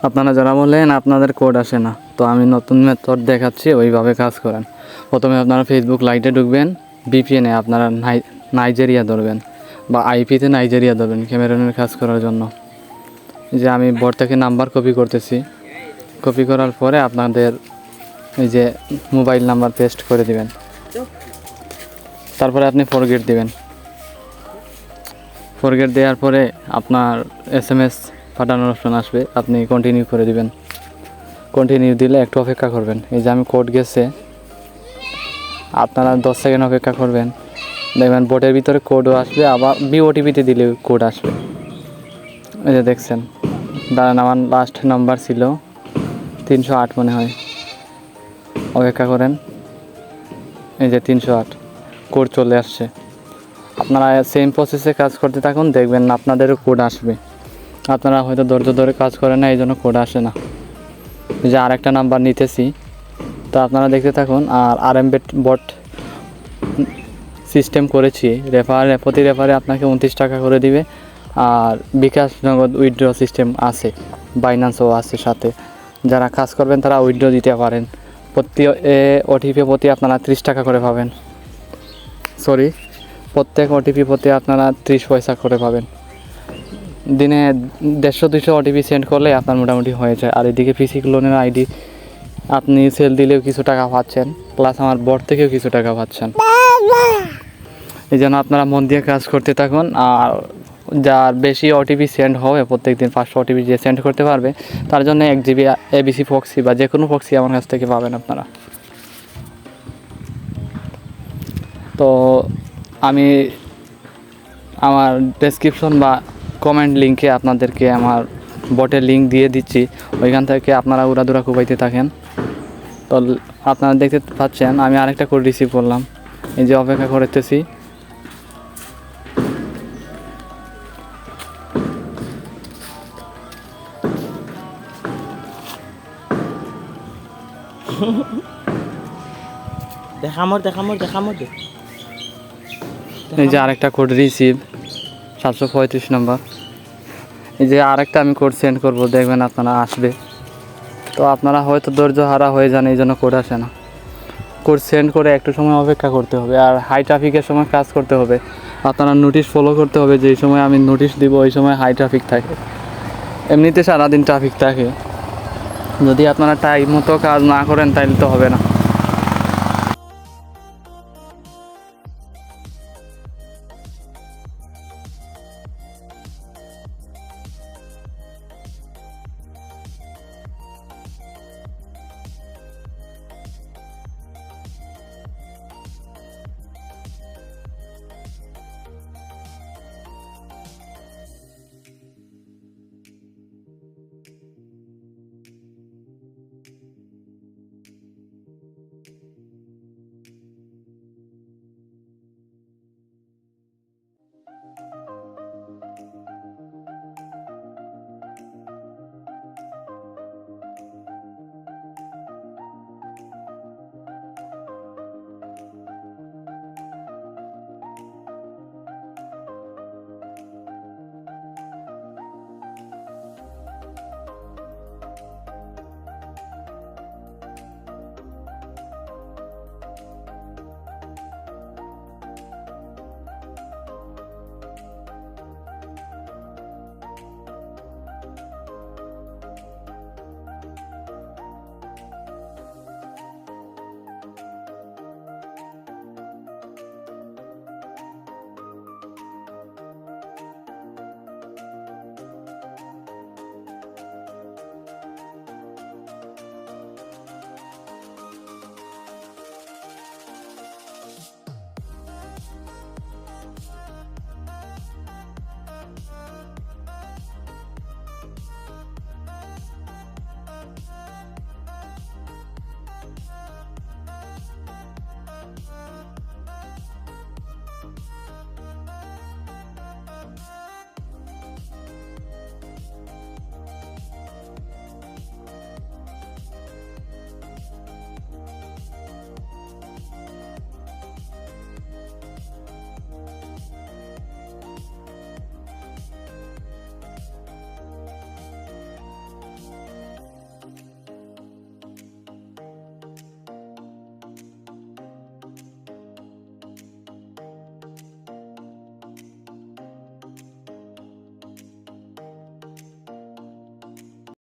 আপনারা যারা বলেন আপনাদের কোড আসে না, তো আমি নতুন মেথড দেখাচ্ছি, ওইভাবে কাজ করেন। প্রথমে আপনারা ফেসবুক লাইটে ঢুকবেন, বিপিএনে আপনারা নাইজেরিয়া ধরবেন বা আইপিতে নাইজেরিয়া ধরবেন ক্যামেরনের কাজ করার জন্য। যে আমি বোর্ড থেকে নাম্বার কপি করতেছি, কপি করার পরে আপনাদের এই যে মোবাইল নাম্বার পেস্ট করে দিবেন, তারপরে আপনি ফরগেট দিবেন। ফরগেট দেওয়ার পরে আপনার SMS পাঠানোর অপশন আসবে, আপনি কন্টিনিউ করে দিবেন। কন্টিনিউ দিলে একটু অপেক্ষা করবেন। এই যে আমি কোড গেছে, আপনারা 10 সেকেন্ড অপেক্ষা করবেন, দেখবেন বোর্ডের ভিতরে কোডও আসবে, আবার বিওটিপিতে দিলে কোড আসবে। এই যে দেখছেন, দাঁড়ান, আমার লাস্ট নাম্বার ছিল 308 মনে হয়। অপেক্ষা করেন, এই যে 308 কোড চলে আসছে। আপনারা সেম প্রসেসে কাজ করতে থাকুন, দেখবেন আপনাদেরও কোড আসবে। আপনারা হয়তো ধৈর্য ধরে কাজ করেন না, এই জন্য কোড আসে না। এই যে আরেকটা নাম্বার নিতেছি, তো আপনারা দেখতে থাকুন। আর আরএমবেট বট সিস্টেম করেছি, প্রতি রেফারে আপনাকে 29 টাকা করে দিবে। আর বিকাশ নগদ উইথড্র সিস্টেম আছে, বাইন্যান্সও আছে সাথে। যারা কাজ করবেন তারা উইথড্র দিতে পারেন। প্রতি ওটিপি প্রতি আপনারা 30 টাকা করে পাবেন। প্রত্যেক ওটিপি প্রতি আপনারা 30 পয়সা করে পাবেন। দিনে 150-200 ওটিপি সেন্ড করলে আপনার মোটামুটি হয়ে যায়। আর এদিকে পিসি লোনের আইডি আপনি সেল দিলেও কিছু টাকা পাচ্ছেন, প্লাস আমার বোর্ড থেকেও কিছু টাকা পাচ্ছেন। এই জন্য আপনারা মন দিয়ে কাজ করতে থাকুন। আর যার বেশি ওটিপি সেন্ড হবে, প্রত্যেক দিন 500 ওটিপি যে সেন্ড করতে পারবে, তার জন্য 1 GB ABC ফক্সি বা যে কোনো ফক্সি আমার কাছ থেকে পাবেন আপনারা। তো আমি আমার ডেসক্রিপশন বা কমেন্ট লিঙ্কে আপনাদেরকে আমার বটের লিঙ্ক দিয়ে দিচ্ছি, ওইখান থেকে আপনারা উড়াদুরা কুবাইতে থাকেন। তো আপনারা দেখতে পাচ্ছেন আমি আরেকটা কোড রিসিভ করলাম, এই যে অপেক্ষা করতেছি। দেখামর এই যে আরেকটা কোড রিসিভ 735 নম্বর। এই যে আরেকটা আমি কোড সেন্ড করব, দেখবেন আপনারা আসবে। তো আপনারা হয়তো ধৈর্য হারা হয়ে যান, এই জন্য কোড আসে না। কোড সেন্ড করে একটু সময় অপেক্ষা করতে হবে, আর হাই ট্রাফিকের সময় কাজ করতে হবে। আপনারা নোটিশ ফলো করতে হবে, যেই সময় আমি নোটিশ দিব ওই সময় হাই ট্রাফিক থাকে। এমনিতে সারাদিন ট্রাফিক থাকে, যদি আপনারা টাইম মতো কাজ না করেন তাহলে তো হবে না।